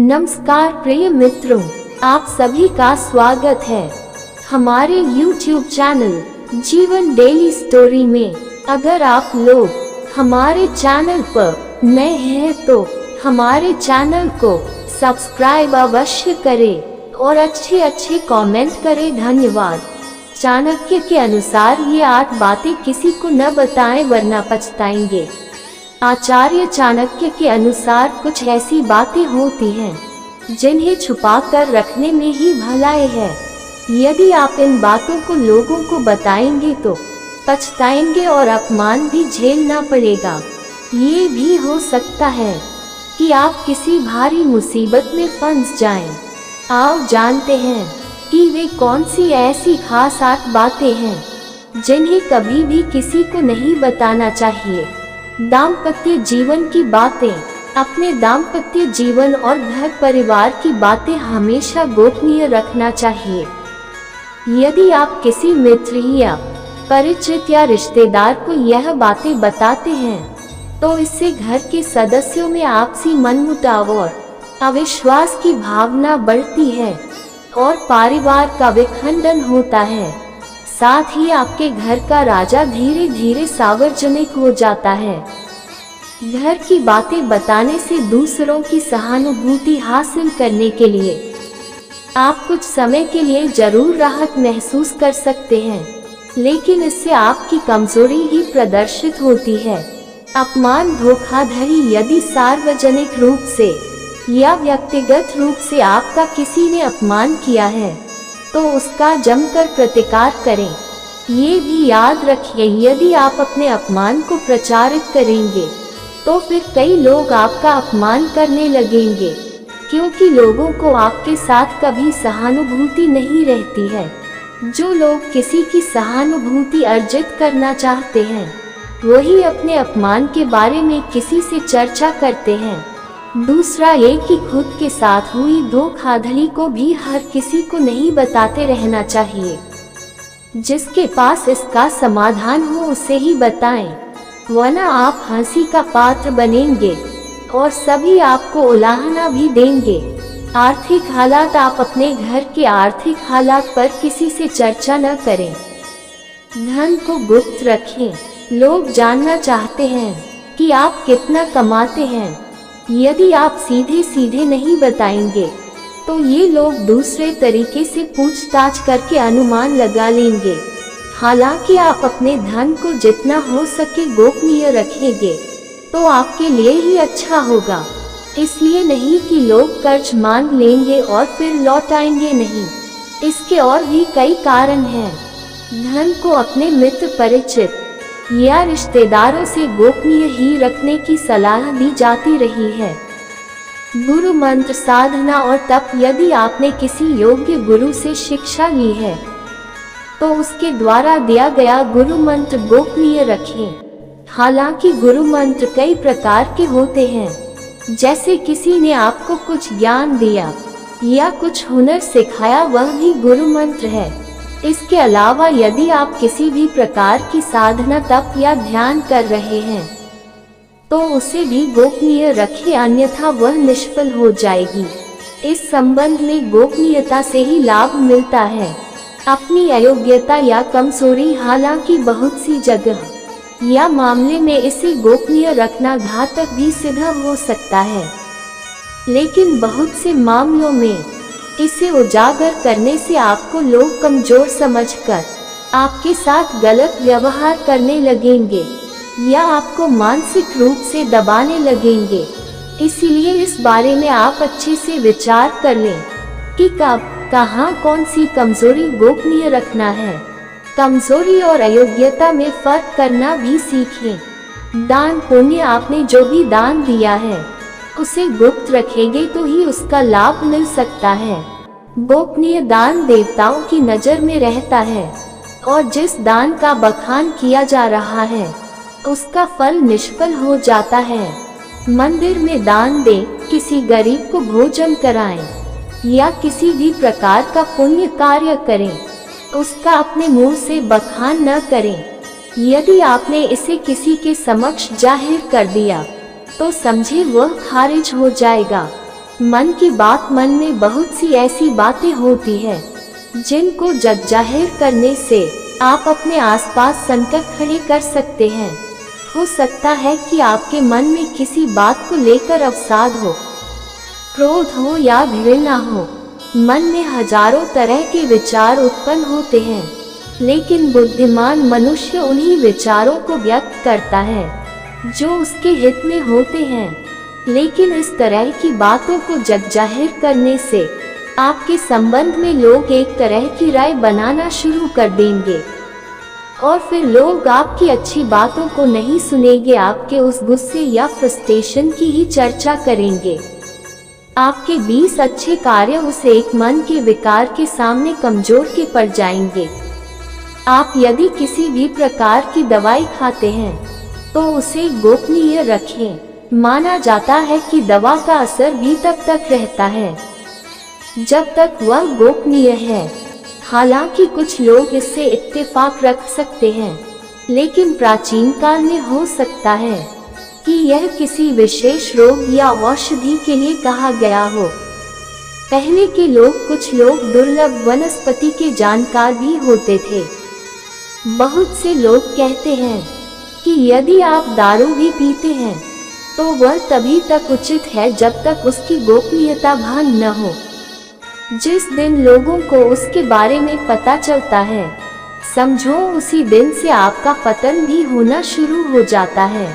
नमस्कार प्रिय मित्रों, आप सभी का स्वागत है हमारे YouTube चैनल जीवन डेली स्टोरी में। अगर आप लोग हमारे चैनल पर नए हैं तो हमारे चैनल को सब्सक्राइब अवश्य करें और अच्छे कमेंट करें। धन्यवाद। चाणक्य के अनुसार ये 8 बातें किसी को न बताएं वरना पछताएंगे। आचार्य चाणक्य के अनुसार कुछ ऐसी बातें होती हैं जिन्हें छुपा कर रखने में ही भलाई है। यदि आप इन बातों को लोगों को बताएंगे तो पछताएंगे और अपमान भी झेलना पड़ेगा। ये भी हो सकता है कि आप किसी भारी मुसीबत में फंस जाएं। आओ जानते हैं कि वे कौन सी ऐसी खास 8 बातें हैं जिन्हें कभी भी किसी को नहीं बताना चाहिए। दाम्पत्य जीवन की बातें। अपने दाम्पत्य जीवन और घर परिवार की बातें हमेशा गोपनीय रखना चाहिए। यदि आप किसी मित्र या परिचित या रिश्तेदार को यह बातें बताते हैं तो इससे घर के सदस्यों में आपसी मनमुटाव और अविश्वास की भावना बढ़ती है और परिवार का विखंडन होता है। साथ ही आपके घर का राजा धीरे धीरे सार्वजनिक हो जाता है। घर की बातें बताने से दूसरों की सहानुभूति हासिल करने के लिए आप कुछ समय के लिए जरूर राहत महसूस कर सकते हैं, लेकिन इससे आपकी कमजोरी ही प्रदर्शित होती है। अपमान, धोखाधड़ी। यदि सार्वजनिक रूप से या व्यक्तिगत रूप से आपका किसी ने अपमान किया है तो उसका जमकर प्रतिकार करें। ये भी याद रखिए, यदि आप अपने अपमान को प्रचारित करेंगे तो फिर कई लोग आपका अपमान करने लगेंगे, क्योंकि लोगों को आपके साथ कभी सहानुभूति नहीं रहती है। जो लोग किसी की सहानुभूति अर्जित करना चाहते हैं वही अपने अपमान के बारे में किसी से चर्चा करते हैं। दूसरा ये कि खुद के साथ हुई धोखाधड़ी को भी हर किसी को नहीं बताते रहना चाहिए। जिसके पास इसका समाधान हो उसे ही बताएं, वरना आप हंसी का पात्र बनेंगे और सभी आपको उलाहना भी देंगे। आर्थिक हालात। आप अपने घर के आर्थिक हालात पर किसी से चर्चा न करें। धन को गुप्त रखें। लोग जानना चाहते हैं कि आप कितना कमाते हैं। यदि आप सीधे सीधे नहीं बताएंगे तो ये लोग दूसरे तरीके से पूछताछ करके अनुमान लगा लेंगे। हालांकि आप अपने धन को जितना हो सके गोपनीय रखेंगे तो आपके लिए ही अच्छा होगा। इसलिए नहीं कि लोग कर्ज मांग लेंगे और फिर लौटाएंगे नहीं। इसके और भी कई कारण हैं। धन को अपने मित्र, परिचित या रिश्तेदारों से गोपनीय ही रखने की सलाह दी जाती रही है। गुरु मंत्र, साधना और तप। यदि आपने किसी योग्य गुरु से शिक्षा ली है तो उसके द्वारा दिया गया गुरु मंत्र गोपनीय रखें। हालांकि गुरु मंत्र कई प्रकार के होते हैं, जैसे किसी ने आपको कुछ ज्ञान दिया या कुछ हुनर सिखाया, वह भी गुरु मंत्र है। इसके अलावा यदि आप किसी भी प्रकार की साधना, तप या ध्यान कर रहे हैं तो उसे भी गोपनीय रखें, अन्यथा वह निष्फल हो जाएगी। इस संबंध में गोपनीयता से ही लाभ मिलता है। अपनी अयोग्यता या कमजोरी। हालांकि बहुत सी जगह या मामले में इसे गोपनीय रखना घातक भी सिद्ध हो सकता है, लेकिन बहुत से मामलों में इसे उजागर करने से आपको लोग कमजोर समझकर आपके साथ गलत व्यवहार करने लगेंगे या आपको मानसिक रूप से दबाने लगेंगे। इसलिए इस बारे में आप अच्छे से विचार कर लें कि कब, कहां, कौन सी कमजोरी गोपनीय रखना है। कमजोरी और अयोग्यता में फर्क करना भी सीखें। दान पुण्य। आपने जो भी दान दिया है उसे गुप्त रखेंगे तो ही उसका लाभ मिल सकता है। गोपनीय दान देवताओं की नजर में रहता है और जिस दान का बखान किया जा रहा है उसका फल निष्फल हो जाता है। मंदिर में दान दें, किसी गरीब को भोजन कराएं या किसी भी प्रकार का पुण्य कार्य करें, उसका अपने मुंह से बखान न करें। यदि आपने इसे किसी के समक्ष जाहिर कर दिया तो समझे वह खारिज हो जाएगा। मन की बात मन में बहुत सी ऐसी बातें होती हैं जिनको जग जाहिर करने से आप अपने आसपास संकट खड़े कर सकते हैं। हो सकता है कि आपके मन में किसी बात को लेकर अवसाद हो, क्रोध हो या घृणा हो। मन में हजारों तरह के विचार उत्पन्न होते हैं, लेकिन बुद्धिमान मनुष्य उन्हीं विचारों को व्यक्त करता है जो उसके हित में होते हैं। लेकिन इस तरह की बातों को जग जाहिर करने से आपके संबंध में लोग एक तरह की राय बनाना शुरू कर देंगे और फिर लोग आपकी अच्छी बातों को नहीं सुनेंगे, आपके उस गुस्से या फ्रस्ट्रेशन की ही चर्चा करेंगे। आपके 20 अच्छे कार्य उस एक मन के विकार के सामने कमजोर के पड़ जाएंगे। आप यदि किसी भी प्रकार की दवाई खाते हैं तो उसे गोपनीय रखें। माना जाता है कि दवा का असर भी तब तक रहता है जब तक वह गोपनीय है। हालांकि कुछ लोग इससे इत्तेफाक रख सकते हैं, लेकिन प्राचीन काल में हो सकता है कि यह किसी विशेष रोग या औषधि के लिए कहा गया हो। पहले के लोग, कुछ लोग दुर्लभ वनस्पति के जानकार भी होते थे। बहुत से लोग कहते हैं कि यदि आप दारू भी पीते हैं तो वह तभी तक उचित है जब तक उसकी गोपनीयता भान न हो। जिस दिन लोगों को उसके बारे में पता चलता है, समझो उसी दिन से आपका पतन भी होना शुरू हो जाता है।